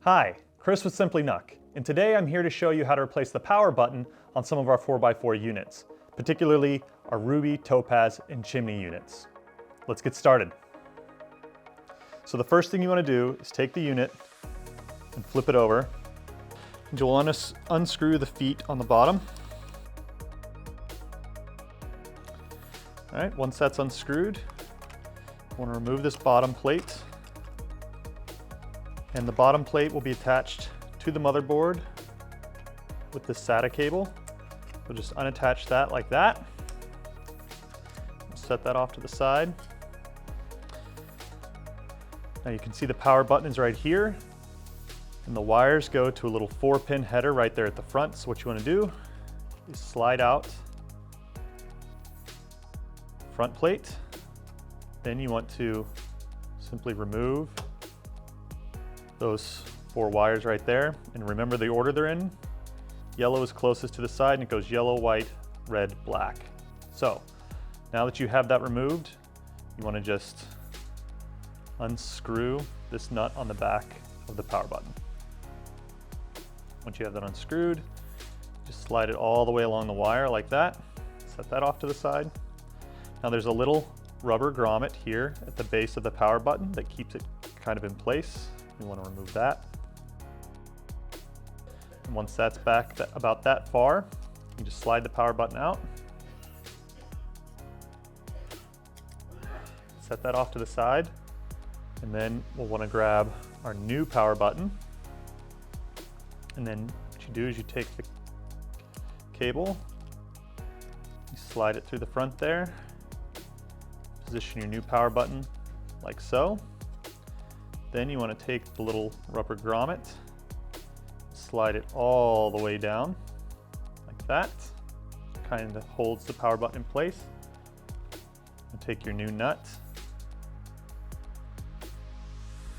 Hi, Chris with Simply NUC, and today I'm here to show you how to replace the power button on some of our 4x4 units, particularly our Ruby, Topaz, and Chimney units. Let's get started. So the first thing you want to do is take the unit and flip it over. And you'll want to unscrew the feet on the bottom. All right, once that's unscrewed, you want to remove this bottom plate. And the bottom plate will be attached to the motherboard with this SATA cable. We'll just unattach that like that. Set that off to the side. Now you can see the power button is right here, and the wires go to a little 4-pin header right there at the front. So what you want to do is slide out front plate. Then you want to simply remove those 4 wires right there, and remember the order they're in. Yellow is closest to the side, and it goes yellow, white, red, black. So now that you have that removed, you want to just unscrew this nut on the back of the power button. Once you have that unscrewed, just slide it all the way along the wire like that. Set that off to the side. Now there's a little rubber grommet here at the base of the power button that keeps it kind of in place. You want to remove that. And once that's back about that far, you just slide the power button out. Set that off to the side. And then we'll want to grab our new power button. And then what you do is you take the cable, you slide it through the front there, position your new power button like so. Then you want to take the little rubber grommet, slide it all the way down like that. Kind of holds the power button in place. And take your new nut,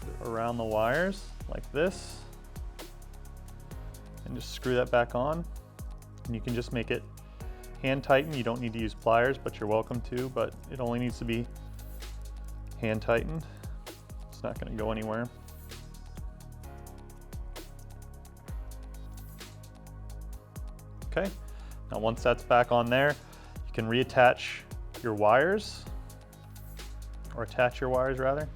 put it around the wires like this, and just screw that back on. And you can just make it hand tighten. You don't need to use pliers, but you're welcome to, but it only needs to be hand tightened. It's not going to go anywhere. Okay, now once that's back on there, you can reattach your wires, or attach your wires rather.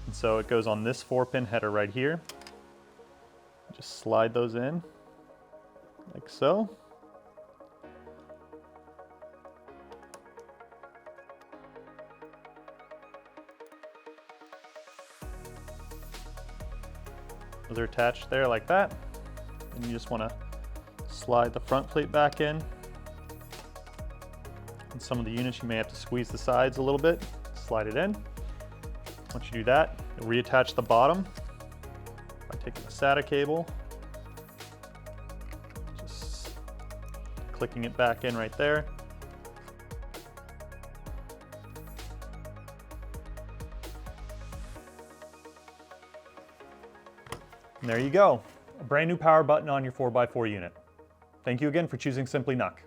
And so it goes on this 4-pin header right here. Just slide those in like so. Those are attached there like that. And you just want to slide the front plate back in. In some of the units you may have to squeeze the sides a little bit, slide it in. Once you do that, you'll reattach the bottom by taking the SATA cable, just clicking it back in right there. And there you go, a brand new power button on your 4x4 unit. Thank you again for choosing Simply NUC.